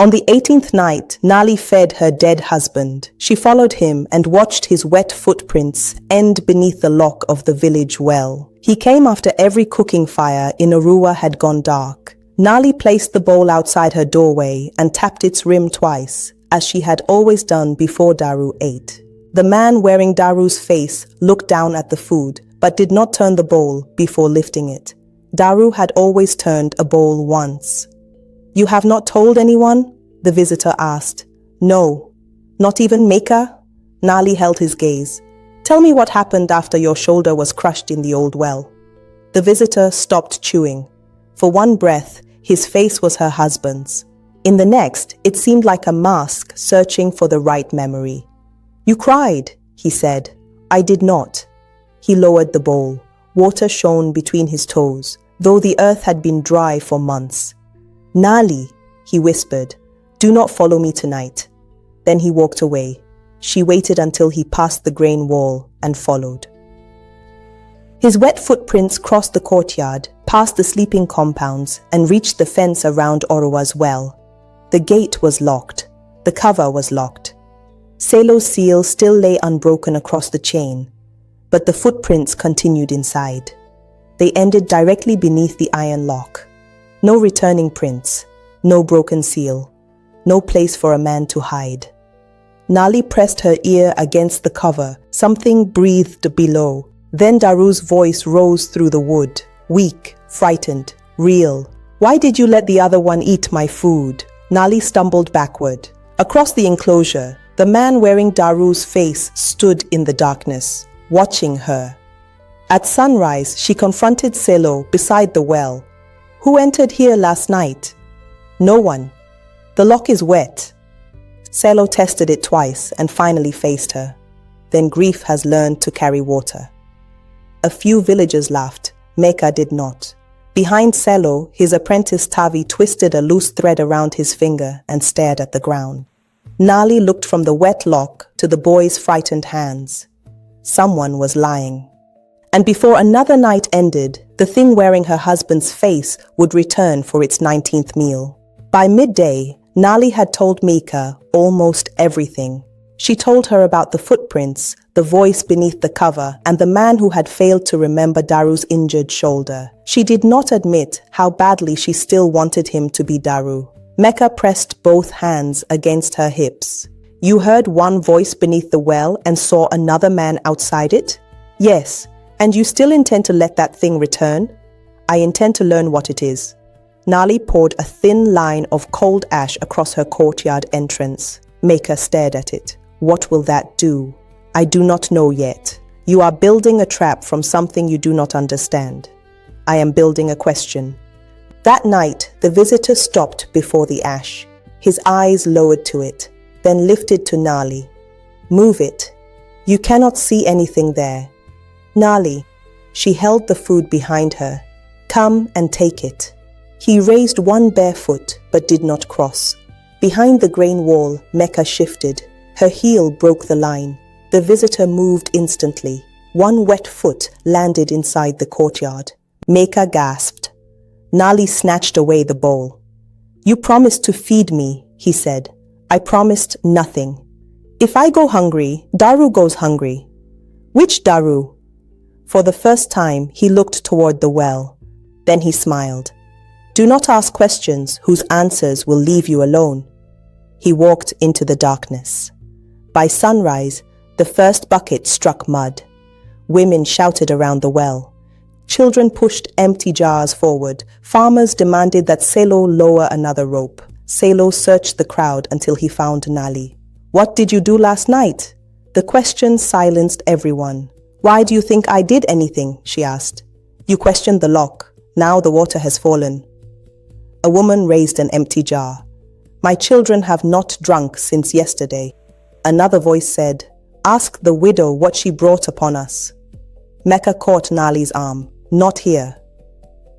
On the 18th night, Nali fed her dead husband. She followed him and watched his wet footprints end beneath the lock of the village well. He came after every cooking fire in Oruwa had gone dark. Nali placed the bowl outside her doorway and tapped its rim twice, as she had always done before Daru ate. The man wearing Daru's face looked down at the food, but did not turn the bowl before lifting it. Daru had always turned a bowl once. "You have not told anyone?" the visitor asked. "No. Not even Meka?" Nali held his gaze. "Tell me what happened after your shoulder was crushed in the old well." The visitor stopped chewing. For one breath, his face was her husband's. In the next, it seemed like a mask searching for the right memory. "You cried," he said. "I did not." He lowered the bowl. Water shone between his toes, though the earth had been dry for months. "Nali," he whispered, "do not follow me tonight." Then he walked away. She waited until he passed the grain wall and followed. His wet footprints crossed the courtyard, past the sleeping compounds, and reached the fence around Oruwa's well. The gate was locked. The cover was locked. Selo's seal still lay unbroken across the chain, but the footprints continued inside. They ended directly beneath the iron lock. No returning prints, no broken seal, no place for a man to hide. Nali pressed her ear against the cover. Something breathed below. Then Daru's voice rose through the wood, weak, frightened, real. "Why did you let the other one eat my food?" Nali stumbled backward. Across the enclosure, the man wearing Daru's face stood in the darkness, watching her. At sunrise, she confronted Selo beside the well. "Who entered here last night?" "No one. The lock is wet." Selo tested it twice and finally faced her. Then grief has learned to carry water. A few villagers laughed. Meka did not. Behind Selo, his apprentice Tavi twisted a loose thread around his finger and stared at the ground. Nali looked from the wet lock to the boy's frightened hands. Someone was lying. And before another night ended, the thing wearing her husband's face would return for its 19th meal. By midday, Nali had told Meka almost everything. She told her about the footprints, the voice beneath the cover, and the man who had failed to remember Daru's injured shoulder. She did not admit how badly she still wanted him to be Daru. Meka pressed both hands against her hips. "You heard one voice beneath the well and saw another man outside it?" "Yes. And you still intend to let that thing return?" "I intend to learn what it is." Nali poured a thin line of cold ash across her courtyard entrance. Meka stared at it. "What will that do?" "I do not know yet. You are building a trap from something you do not understand." "I am building a question." That night, the visitor stopped before the ash. His eyes lowered to it, then lifted to Nali. "Move it. You cannot see anything there." "Nali." She held the food behind her. "Come and take it." He raised one bare foot, but did not cross. Behind the grain wall, Meka shifted. Her heel broke the line. The visitor moved instantly. One wet foot landed inside the courtyard. Meka gasped. Nali snatched away the bowl. "You promised to feed me," he said. "I promised nothing. If I go hungry, Daru goes hungry." "Which Daru?" For the first time, he looked toward the well. Then he smiled. "Do not ask questions whose answers will leave you alone." He walked into the darkness. By sunrise, the first bucket struck mud. Women shouted around the well. Children pushed empty jars forward. Farmers demanded that Selo lower another rope. Selo searched the crowd until he found Nali. "What did you do last night?" The question silenced everyone. "Why do you think I did anything?" she asked. "You questioned the lock. Now the water has fallen." A woman raised an empty jar. "My children have not drunk since yesterday." Another voice said, "Ask the widow what she brought upon us." Meka caught Nali's arm. "Not here."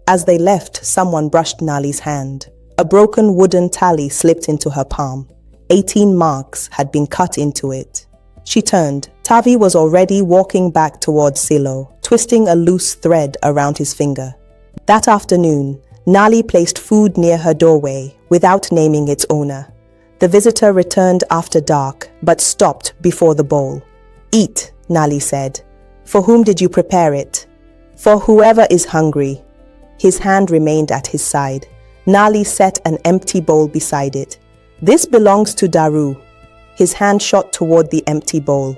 As they left, someone brushed Nali's hand. A broken wooden tally slipped into her palm. 18 marks had been cut into it. She turned. Tavi was already walking back towards Selo, twisting a loose thread around his finger. That afternoon, Nali placed food near her doorway without naming its owner. The visitor returned after dark but stopped before the bowl. "Eat," Nali said. "For whom did you prepare it?" "For whoever is hungry." His hand remained at his side. Nali set an empty bowl beside it. "This belongs to Daru." His hand shot toward the empty bowl.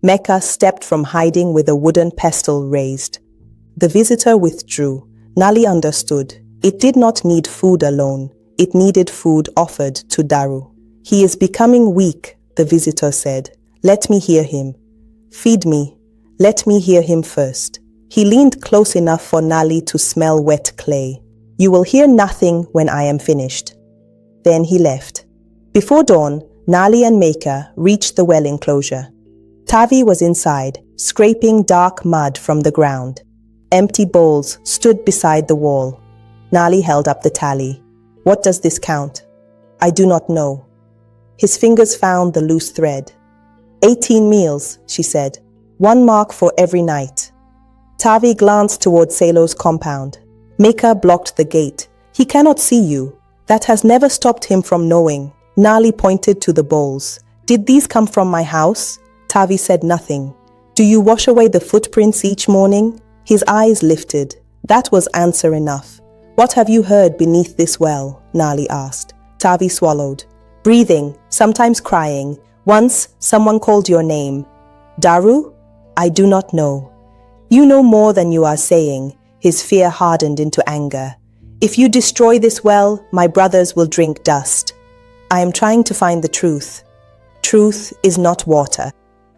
Meka stepped from hiding with a wooden pestle raised. The visitor withdrew. Nali understood. It did not need food alone. It needed food offered to Daru. "He is becoming weak," the visitor said. "Let me hear him." "Feed me. Let me hear him first." He leaned close enough for Nali to smell wet clay. "You will hear nothing when I am finished." Then he left. Before dawn, Nali and Meka reached the well enclosure. Tavi was inside, scraping dark mud from the ground. Empty bowls stood beside the wall. Nali held up the tally. "What does this count?" "I do not know." His fingers found the loose thread. 18 meals, she said. 1 mark for every night. Tavi glanced toward Selo's compound. Meka blocked the gate. "He cannot see you." That has never stopped him from knowing. Nali pointed to the bowls. "Did these come from my house?" Tavi said nothing. "Do you wash away the footprints each morning?" His eyes lifted. That was answer enough. "What have you heard beneath this well?" Nali asked. Tavi swallowed. "Breathing, sometimes crying. Once, someone called your name." "Daru?" "I do not know." "You know more than you are saying." His fear hardened into anger. "If you destroy this well, my brothers will drink dust." "I am trying to find the truth." "Truth is not water."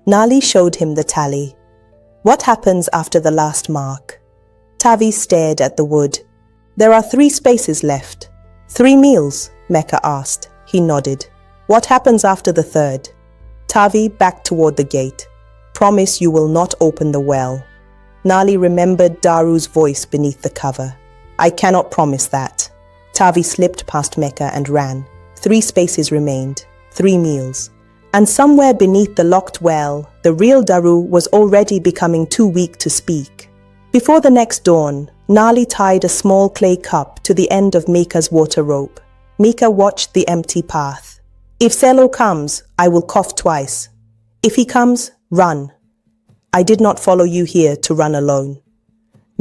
Nali showed him the tally. "What happens after the last mark?" Tavi stared at the wood. "There are 3 spaces left." 3 meals, Meka asked. He nodded. "What happens after the 3rd? Tavi backed toward the gate. "Promise you will not open the well." Nali remembered Daru's voice beneath the cover. "I cannot promise that." Tavi slipped past Meka and ran. 3 spaces remained. 3 meals. And somewhere beneath the locked well, the real Daru was already becoming too weak to speak. Before the next dawn, Nali tied a small clay cup to the end of Meka's water rope. Meka watched the empty path. "If Selo comes, I will cough twice. If he comes, run. I did not follow you here to run alone."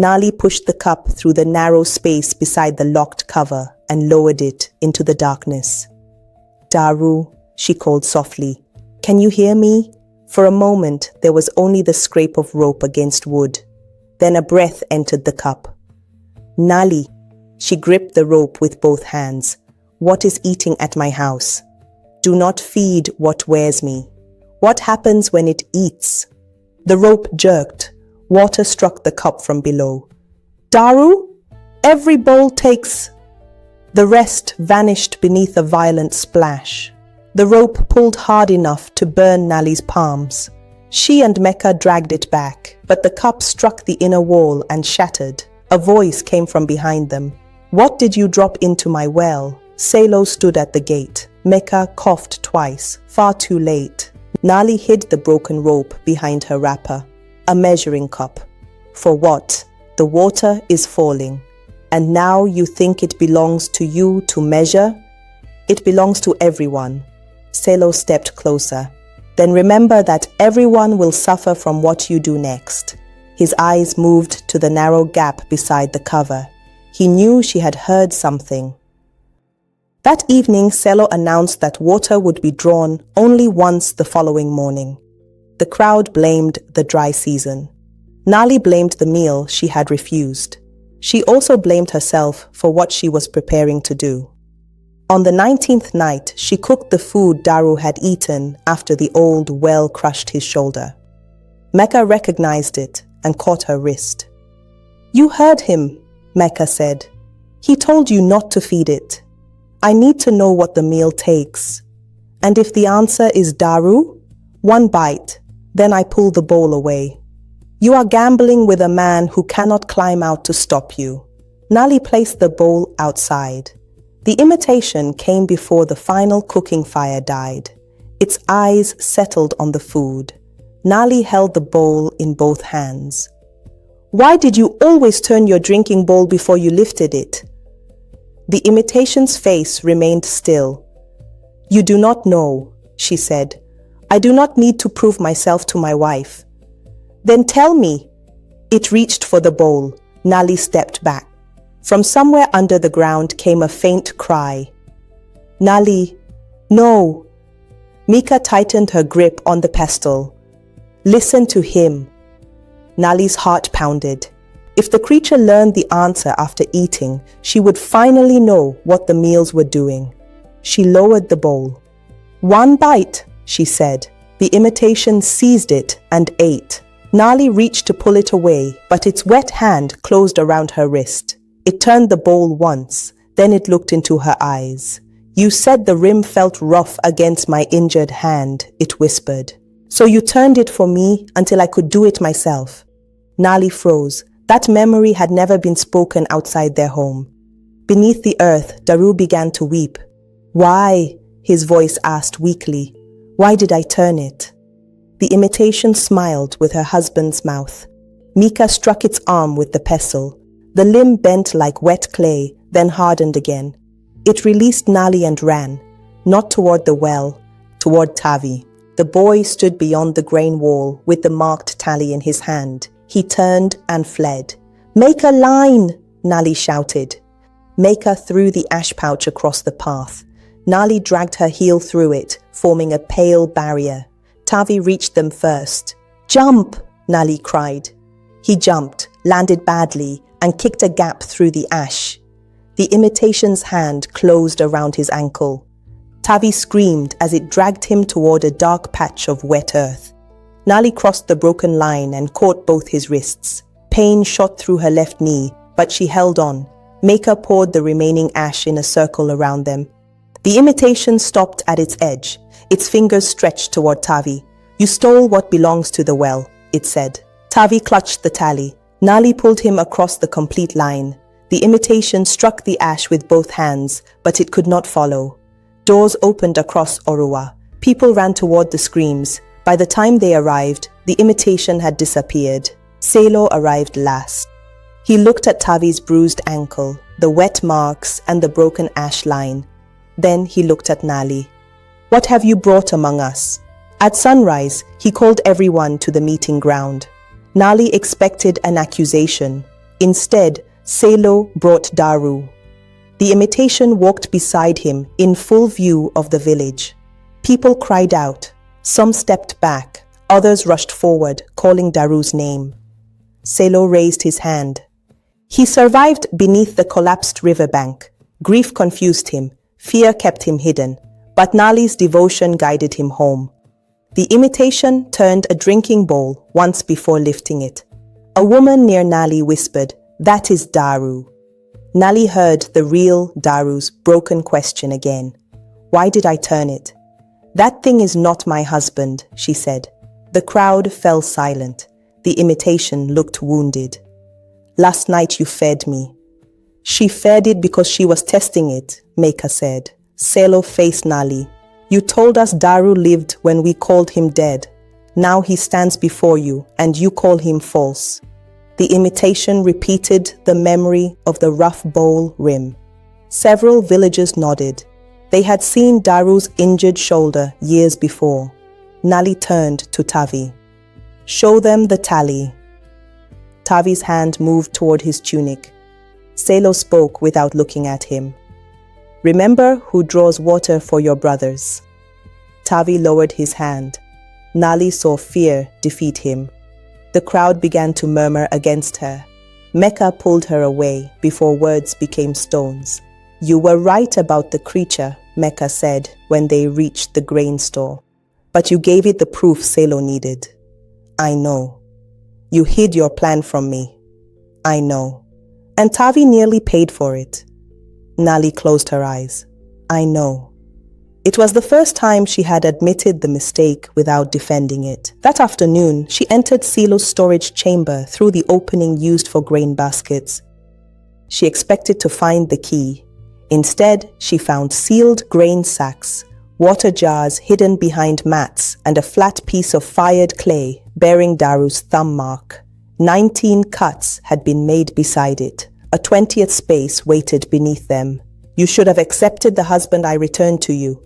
Nali pushed the cup through the narrow space beside the locked cover and lowered it into the darkness. "Daru," she called softly. "Can you hear me?" For a moment, there was only the scrape of rope against wood. Then a breath entered the cup. "Nali." She gripped the rope with both hands. "What is eating at my house? Do not feed what wears me. What happens when it eats?" The rope jerked. Water struck the cup from below. "Daru? Every bowl takes..." The rest vanished beneath a violent splash. The rope pulled hard enough to burn Nali's palms. She and Meka dragged it back, but the cup struck the inner wall and shattered. A voice came from behind them. "What did you drop into my well?" Selo stood at the gate. Meka coughed twice, far too late. Nali hid the broken rope behind her wrapper. "A measuring cup." "For what? The water is falling. And now you think it belongs to you to measure?" "It belongs to everyone." Selo stepped closer. "Then remember that everyone will suffer from what you do next." His eyes moved to the narrow gap beside the cover. He knew she had heard something. That evening, Selo announced that water would be drawn only once the following morning. The crowd blamed the dry season. Nali blamed the meal she had refused. She also blamed herself for what she was preparing to do. On the 19th night, she cooked the food Daru had eaten after the old well crushed his shoulder. Meka recognized it and caught her wrist. "You heard him," Meka said. "He told you not to feed it. I need to know what the meal takes. And if the answer is Daru, 1 bite, then I pull the bowl away. You are gambling with a man who cannot climb out to stop you." Nali placed the bowl outside. The imitation came before the final cooking fire died. Its eyes settled on the food. Nali held the bowl in both hands. "Why did you always turn your drinking bowl before you lifted it?" The imitation's face remained still. "You do not know," she said. "I do not need to prove myself to my wife." "Then tell me." It reached for the bowl. Nali stepped back. From somewhere under the ground came a faint cry. "Nali, no." Meka tightened her grip on the pestle. "Listen to him." Nali's heart pounded. If the creature learned the answer after eating, she would finally know what the meals were doing. She lowered the bowl. "One bite," she said. The imitation seized it and ate. Nali reached to pull it away, but its wet hand closed around her wrist. It turned the bowl once, then it looked into her eyes. "You said the rim felt rough against my injured hand," it whispered. "So you turned it for me until I could do it myself." Nali froze. That memory had never been spoken outside their home. Beneath the earth, Daru began to weep. "Why?" his voice asked weakly. "Why did I turn it?" The imitation smiled with her husband's mouth. Meka struck its arm with the pestle. The limb bent like wet clay, then hardened again. It released Nali and ran, not toward the well, toward Tavi. The boy stood beyond the grain wall with the marked tally in his hand. He turned and fled. "Make a line!" Nali shouted. Meka threw the ash pouch across the path. Nali dragged her heel through it, forming a pale barrier. Tavi reached them first. "Jump!" Nali cried. He jumped, landed badly, and kicked a gap through the ash. The imitation's hand closed around his ankle. Tavi screamed as it dragged him toward a dark patch of wet earth. Nali crossed the broken line and caught both his wrists. Pain shot through her left knee, but she held on. Meka poured the remaining ash in a circle around them. The imitation stopped at its edge. Its fingers stretched toward Tavi. "You stole what belongs to the well," it said. Tavi clutched the tally. Nali pulled him across the complete line. The imitation struck the ash with both hands, but it could not follow. Doors opened across Oruwa. People ran toward the screams. By the time they arrived, the imitation had disappeared. Selo arrived last. He looked at Tavi's bruised ankle, the wet marks, and the broken ash line. Then he looked at Nali. "What have you brought among us?" At sunrise, he called everyone to the meeting ground. Nali expected an accusation. Instead, Selo brought Daru. The imitation walked beside him in full view of the village. People cried out. Some stepped back. Others rushed forward, calling Daru's name. Selo raised his hand. He survived beneath the collapsed riverbank. Grief confused him. Fear kept him hidden. But Nali's devotion guided him home. The imitation turned a drinking bowl once before lifting it. A woman near Nali whispered, "That is Daru." Nali heard the real Daru's broken question again. "Why did I turn it?" "That thing is not my husband," she said. The crowd fell silent. The imitation looked wounded. "Last night you fed me." "She fed it because she was testing it," Meka said. Selo faced Nali. "You told us Daru lived when we called him dead. Now he stands before you and you call him false." The imitation repeated the memory of the rough bowl rim. Several villagers nodded. They had seen Daru's injured shoulder years before. Nali turned to Tavi. "Show them the tally." Tavi's hand moved toward his tunic. Selo spoke without looking at him. "Remember who draws water for your brothers." Tavi lowered his hand. Nali saw fear defeat him. The crowd began to murmur against her. Meka pulled her away before words became stones. "You were right about the creature," Meka said when they reached the grain store. "But you gave it the proof Selo needed." "I know." "You hid your plan from me." "I know." "And Tavi nearly paid for it." Nali closed her eyes. "I know." It was the first time she had admitted the mistake without defending it. That afternoon, she entered Selo's storage chamber through the opening used for grain baskets. She expected to find the key. Instead, she found sealed grain sacks, water jars hidden behind mats, and a flat piece of fired clay bearing Daru's thumb mark. 19 cuts had been made beside it. A 20th space waited beneath them. You should have accepted the husband I returned to you.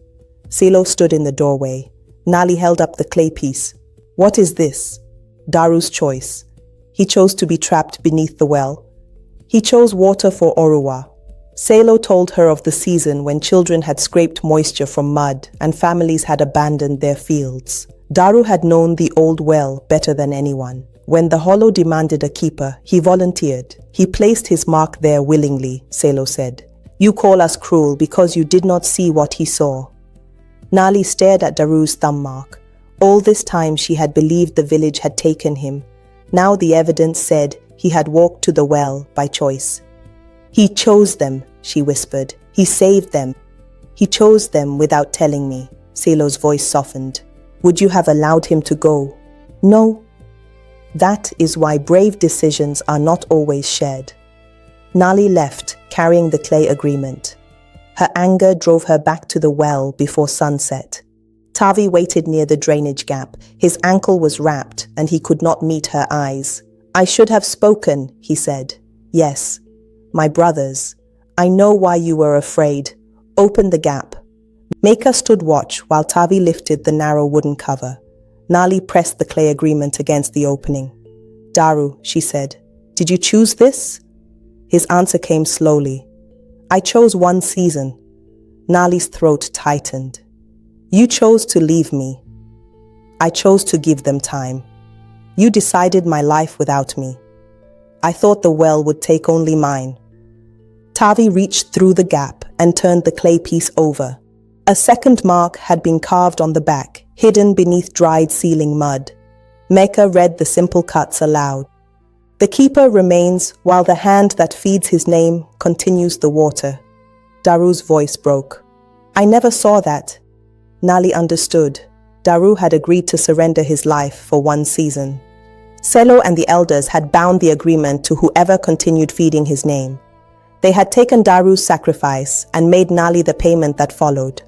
Selo stood in the doorway. Nali held up the clay piece. What is this? Daru's choice. He chose to be trapped beneath the well. He chose water for Oruwa. Selo told her of the season when children had scraped moisture from mud and families had abandoned their fields. Daru had known the old well better than anyone. When the hollow demanded a keeper, he volunteered. He placed his mark there willingly, Selo said. You call us cruel because you did not see what he saw. Nali stared at Daru's thumb mark. All this time she had believed the village had taken him. Now the evidence said he had walked to the well by choice. He chose them, she whispered. He saved them. He chose them without telling me. Selo's voice softened. Would you have allowed him to go? No. That is why brave decisions are not always shared. Nali left, carrying the clay agreement. Her anger drove her back to the well before sunset. Tavi waited near the drainage gap. His ankle was wrapped and he could not meet her eyes. I should have spoken, he said. Yes. My brothers, I know why you were afraid. Open the gap. Meka stood watch while Tavi lifted the narrow wooden cover. Nali pressed the clay agreement against the opening. Daru, she said, did you choose this? His answer came slowly. I chose one season. Nali's throat tightened. You chose to leave me. I chose to give them time. You decided my life without me. I thought the well would take only mine. Tavi reached through the gap and turned the clay piece over. A second mark had been carved on the back, hidden beneath dried ceiling mud. Meka read the simple cuts aloud. The keeper remains while the hand that feeds his name continues the water. Daru's voice broke. I never saw that. Nali understood. Daru had agreed to surrender his life for one season. Selo and the elders had bound the agreement to whoever continued feeding his name. They had taken Daru's sacrifice and made Nali the payment that followed.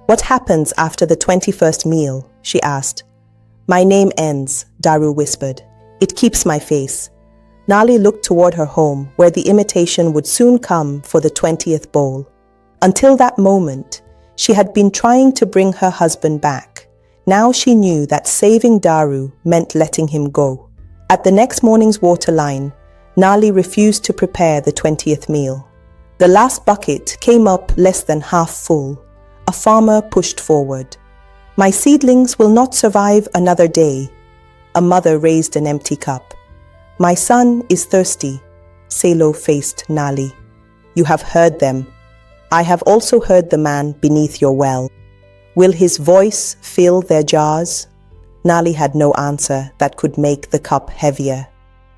What happens after the 21st meal? She asked. My name ends, Daru whispered. It keeps my face. Nali looked toward her home, where the imitation would soon come for the 20th bowl. Until that moment, she had been trying to bring her husband back. Now she knew that saving Daru meant letting him go. At the next morning's water line, Nali refused to prepare the 20th meal. The last bucket came up less than half full. A farmer pushed forward. My seedlings will not survive another day. A mother raised an empty cup. My son is thirsty. Selo faced Nali. You have heard them. I have also heard the man beneath your well. Will his voice fill their jars? Nali had no answer that could make the cup heavier.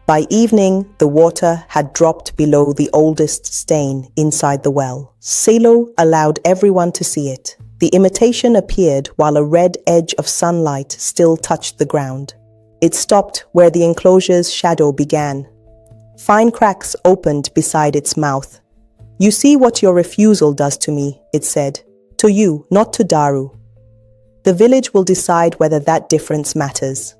By evening, the water had dropped below the oldest stain inside the well. Selo allowed everyone to see it. The imitation appeared while a red edge of sunlight still touched the ground. It stopped where the enclosure's shadow began. Fine cracks opened beside its mouth. You see what your refusal does to me, it said. To you, not to Daru. The village will decide whether that difference matters.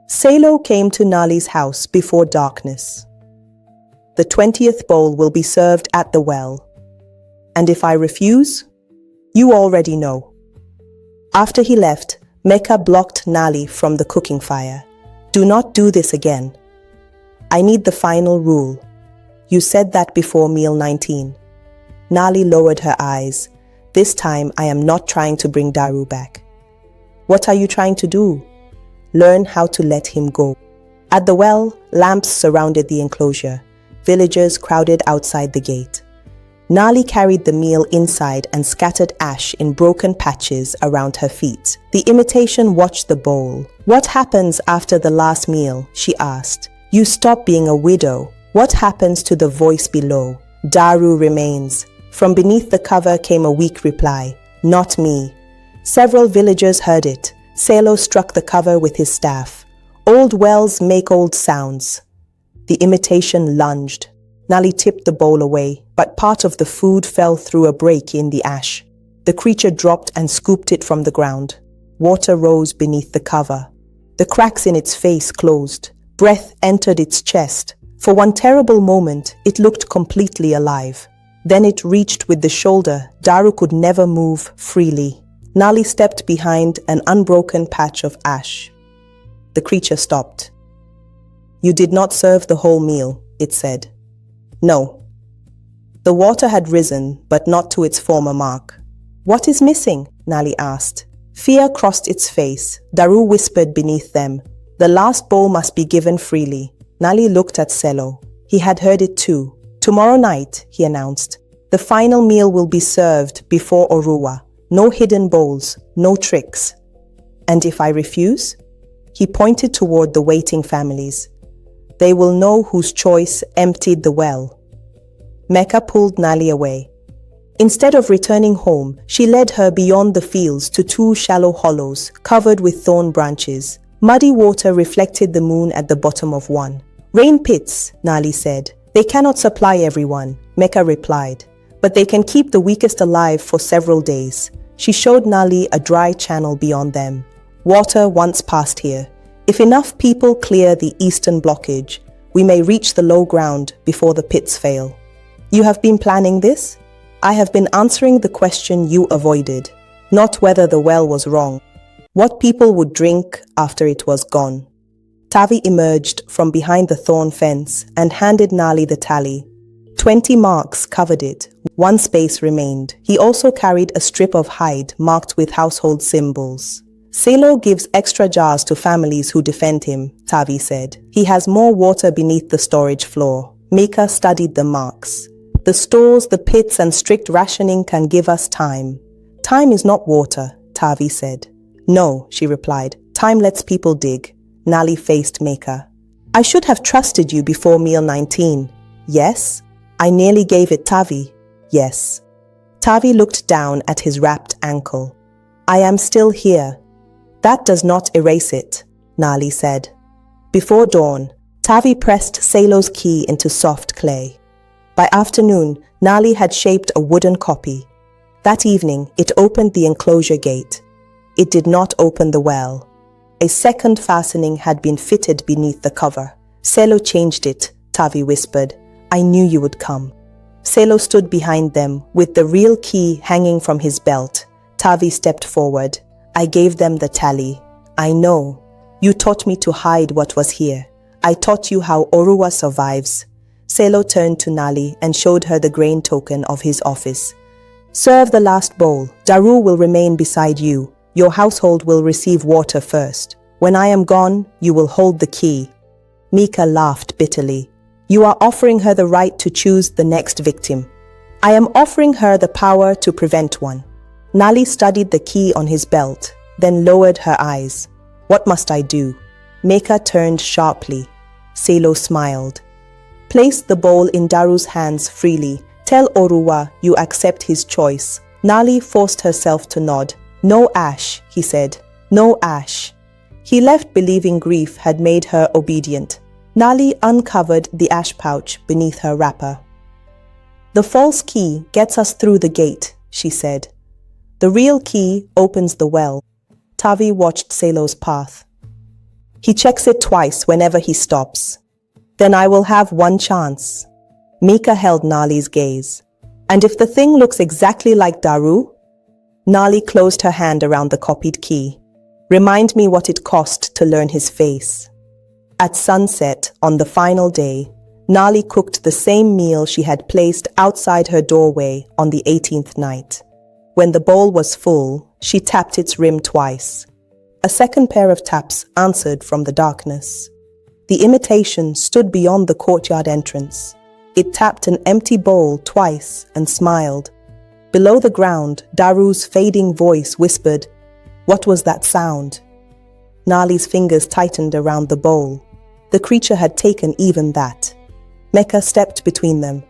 Selo came to Nali's house before darkness. The 20th bowl will be served at the well. And if I refuse, you already know. After he left, Meka blocked Nali from the cooking fire. Do not do this again. I need the final rule. You said that before meal 19. Nali lowered her eyes. This time I am not trying to bring Daru back. What are you trying to do? Learn how to let him go. At the well, lamps surrounded the enclosure. Villagers crowded outside the gate. Nali carried the meal inside and scattered ash in broken patches around her feet. The imitation watched the bowl. What happens after the last meal? She asked. You stop being a widow. What happens to the voice below? Daru remains. From beneath the cover came a weak reply. Not me. Several villagers heard it. Selo struck the cover with his staff. Old wells make old sounds. The imitation lunged. Nali tipped the bowl away, but part of the food fell through a break in the ash. The creature dropped and scooped it from the ground. Water rose beneath the cover. The cracks in its face closed. Breath entered its chest. For one terrible moment, it looked completely alive. Then it reached with the shoulder. Daru could never move freely. Nali stepped behind an unbroken patch of ash. The creature stopped. "You did not serve the whole meal," it said. "No." The water had risen, but not to its former mark. "What is missing?" Nali asked. Fear crossed its face. Daru whispered beneath them, "The last bowl must be given freely." Nali looked at Selo. He had heard it too. "Tomorrow night," he announced, "the final meal will be served before Oruwa. No hidden bowls, no tricks." "And if I refuse?" He pointed toward the waiting families. "They will know whose choice emptied the well." Meka pulled Nali away. Instead of returning home, she led her beyond the fields to two shallow hollows covered with thorn branches. Muddy water reflected the moon at the bottom of one. "Rain pits," Nali said. "They cannot supply everyone," Meka replied, "but they can keep the weakest alive for several days." She showed Nali a dry channel beyond them. "Water once passed here. If enough people clear the eastern blockage, we may reach the low ground before the pits fail." "You have been planning this?" "I have been answering the question you avoided, not whether the well was wrong. What people would drink after it was gone." Tavi emerged from behind the thorn fence and handed Nali the tally. 20 marks covered it. One space remained. He also carried a strip of hide marked with household symbols. "Selo gives extra jars to families who defend him," Tavi said. "He has more water beneath the storage floor." Meka studied the marks. "The stores, the pits, and strict rationing can give us time." "Time is not water," Tavi said. "No," she replied. "Time lets people dig." Nali faced Meka. "I should have trusted you before meal 19. "Yes?" "I nearly gave it Tavi." "Yes." Tavi looked down at his wrapped ankle. "I am still here." "That does not erase it," Nali said. Before dawn, Tavi pressed Selo's key into soft clay. By afternoon, Nali had shaped a wooden copy. That evening, it opened the enclosure gate. It did not open the well. A second fastening had been fitted beneath the cover. "Selo changed it," Tavi whispered. "I knew you would come." Selo stood behind them, with the real key hanging from his belt. Tavi stepped forward. "I gave them the tally. I know. You taught me to hide what was here. I taught you how Oruwa survives." Selo turned to Nali and showed her the grain token of his office. "Serve the last bowl. Daru will remain beside you. Your household will receive water first. When I am gone, you will hold the key." Meka laughed bitterly. "You are offering her the right to choose the next victim." "I am offering her the power to prevent one." Nali studied the key on his belt, then lowered her eyes. "What must I do?" Meka turned sharply. Selo smiled. "Place the bowl in Daru's hands freely. Tell Oruwa you accept his choice." Nali forced herself to nod. "No ash," he said. "No ash." He left believing grief had made her obedient. Nali uncovered the ash pouch beneath her wrapper. "The false key gets us through the gate," she said. "The real key opens the well." Tavi watched Selo's path. "He checks it twice whenever he stops. Then I will have one chance." Meka held Nali's gaze. "And if the thing looks exactly like Daru?" Nali closed her hand around the copied key. "Remind me what it cost to learn his face." At sunset, on the final day, Nali cooked the same meal she had placed outside her doorway on the 18th night. When the bowl was full, she tapped its rim twice. A second pair of taps answered from the darkness. The imitation stood beyond the courtyard entrance. It tapped an empty bowl twice and smiled. Below the ground, Daru's fading voice whispered, "What was that sound?" Nali's fingers tightened around the bowl. The creature had taken even that. Meka stepped between them.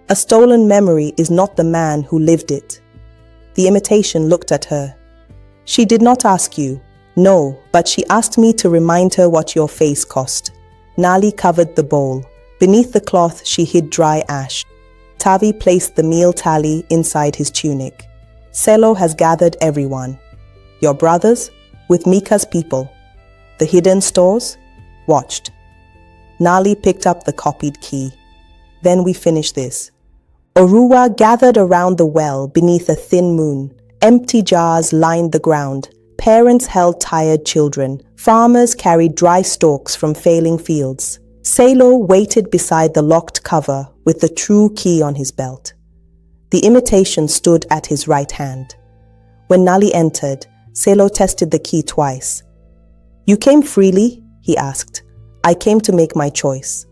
"A stolen memory is not the man who lived it." The imitation looked at her. "She did not ask you." "No, but she asked me to remind her what your face cost." Nali covered the bowl. Beneath the cloth, she hid dry ash. Tavi placed the meal tally inside his tunic. "Selo has gathered everyone. Your brothers, with Meka's people. The hidden stores, watched." Nali picked up the copied key. "Then we finish this. Oruwa gathered around the well beneath a thin moon. Empty jars lined the ground. Parents held tired children. Farmers carried dry stalks from failing fields. Selo waited beside the locked cover with the true key on his belt. The imitation stood at his right hand. When Nali entered, Selo tested the key twice. "You came freely?" he asked. "I came to make my choice."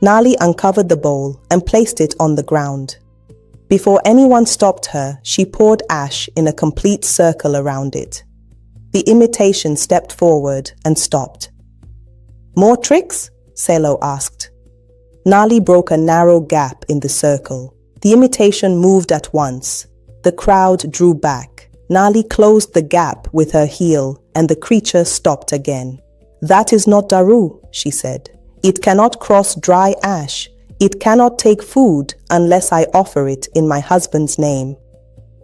Nali uncovered the bowl and placed it on the ground. Before anyone stopped her, she poured ash in a complete circle around it. The imitation stepped forward and stopped. "More tricks?" Selo asked. Nali broke a narrow gap in the circle. The imitation moved at once. The crowd drew back. Nali closed the gap with her heel, and the creature stopped again. "That is not Daru," she said. "It cannot cross dry ash. It cannot take food unless I offer it in my husband's name."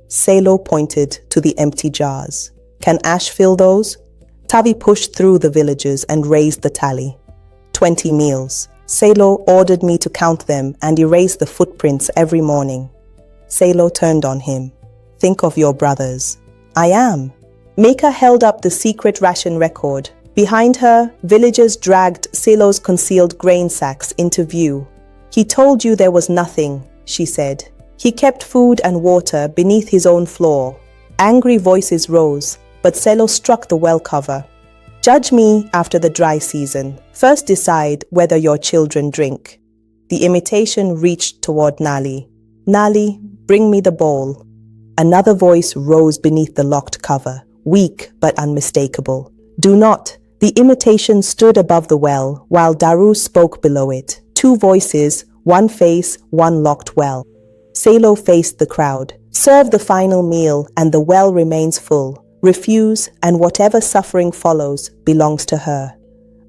Selo pointed to the empty jars. "Can ash fill those?" Tavi pushed through the villagers and raised the tally. 20 meals. Selo ordered me to count them and erase the footprints every morning. Selo turned on him. "Think of your brothers." "I am." Meka held up the secret ration record. Behind her, villagers dragged Selo's concealed grain sacks into view. "He told you there was nothing," she said. "He kept food and water beneath his own floor." Angry voices rose, but Selo struck the well cover. "Judge me after the dry season. First decide whether your children drink." The imitation reached toward Nali. "Nali, bring me the bowl." Another voice rose beneath the locked cover, weak but unmistakable. "Do not." The imitation stood above the well, while Daru spoke below it. Two voices, one face, one locked well. Selo faced the crowd. "Serve the final meal, and the well remains full. Refuse, and whatever suffering follows belongs to her."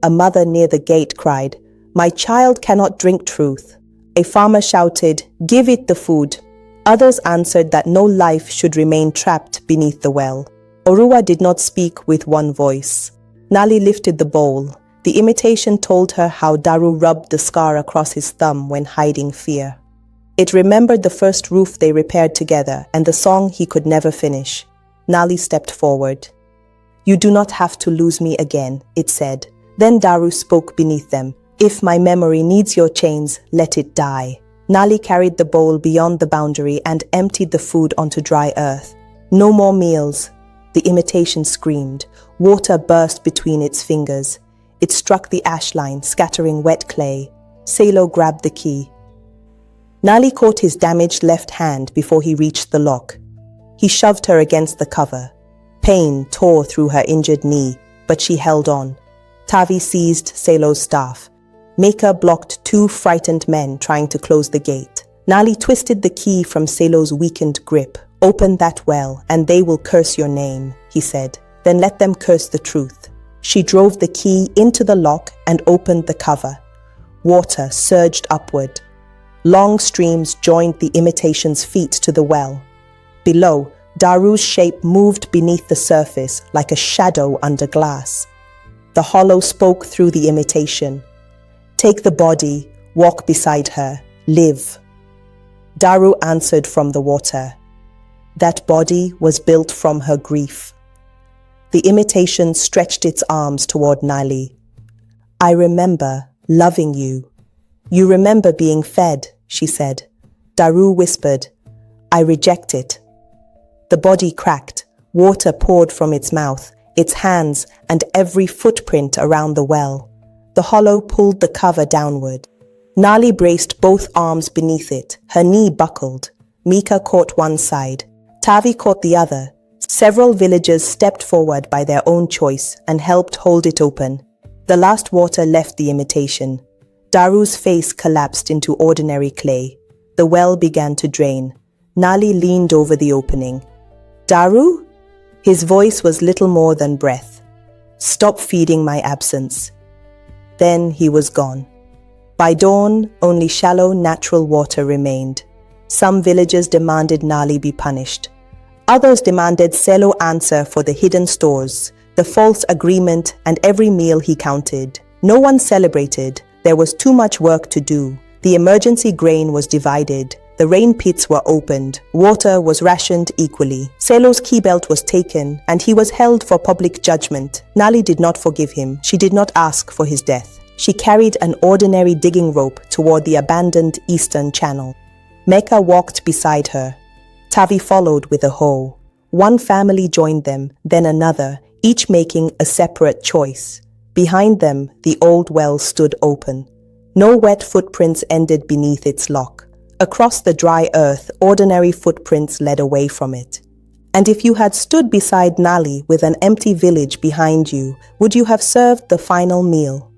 A mother near the gate cried, "My child cannot drink truth." A farmer shouted, "Give it the food." Others answered that no life should remain trapped beneath the well. Oruwa did not speak with one voice. Nali lifted the bowl. The imitation told her how Daru rubbed the scar across his thumb when hiding fear. It remembered the first roof they repaired together and the song he could never finish. Nali stepped forward. "You do not have to lose me again," it said. Then Daru spoke beneath them. "If my memory needs your chains, let it die." Nali carried the bowl beyond the boundary and emptied the food onto dry earth. "No more meals." The imitation screamed. Water burst between its fingers. It struck the ash line, scattering wet clay. Selo grabbed the key. Nali caught his damaged left hand before he reached the lock. He shoved her against the cover. Pain tore through her injured knee, but she held on. Tavi seized Selo's staff. Meka blocked two frightened men trying to close the gate. Nali twisted the key from Selo's weakened grip. "Open that well, and they will curse your name," he said. "Then let them curse the truth." She drove the key into the lock and opened the cover. Water surged upward. Long streams joined the imitation's feet to the well. Below, Daru's shape moved beneath the surface like a shadow under glass. The hollow spoke through the imitation. "Take the body, walk beside her, live." Daru answered from the water. That body was built from her grief. The imitation stretched its arms toward Nali. "I remember loving you." "You remember being fed," she said. Daru whispered, "I reject it." The body cracked. Water poured from its mouth, its hands, and every footprint around the well. The hollow pulled the cover downward. Nali braced both arms beneath it. Her knee buckled. Meka caught one side. Tavi caught the other. Several villagers stepped forward by their own choice and helped hold it open. The last water left the imitation. Daru's face collapsed into ordinary clay. The well began to drain. Nali leaned over the opening. "Daru?" His voice was little more than breath. "Stop feeding my absence." Then he was gone. By dawn, only shallow, natural water remained. Some villagers demanded Nali be punished. Others demanded Selo answer for the hidden stores, the false agreement, and every meal he counted. No one celebrated. There was too much work to do. The emergency grain was divided. The rain pits were opened. Water was rationed equally. Selo's key belt was taken, and he was held for public judgment. Nali did not forgive him. She did not ask for his death. She carried an ordinary digging rope toward the abandoned eastern channel. Meka walked beside her. Tavi followed with a hoe. One family joined them, then another, each making a separate choice. Behind them, the old well stood open. No wet footprints ended beneath its lock. Across the dry earth, ordinary footprints led away from it. And if you had stood beside Nali with an empty village behind you, would you have served the final meal?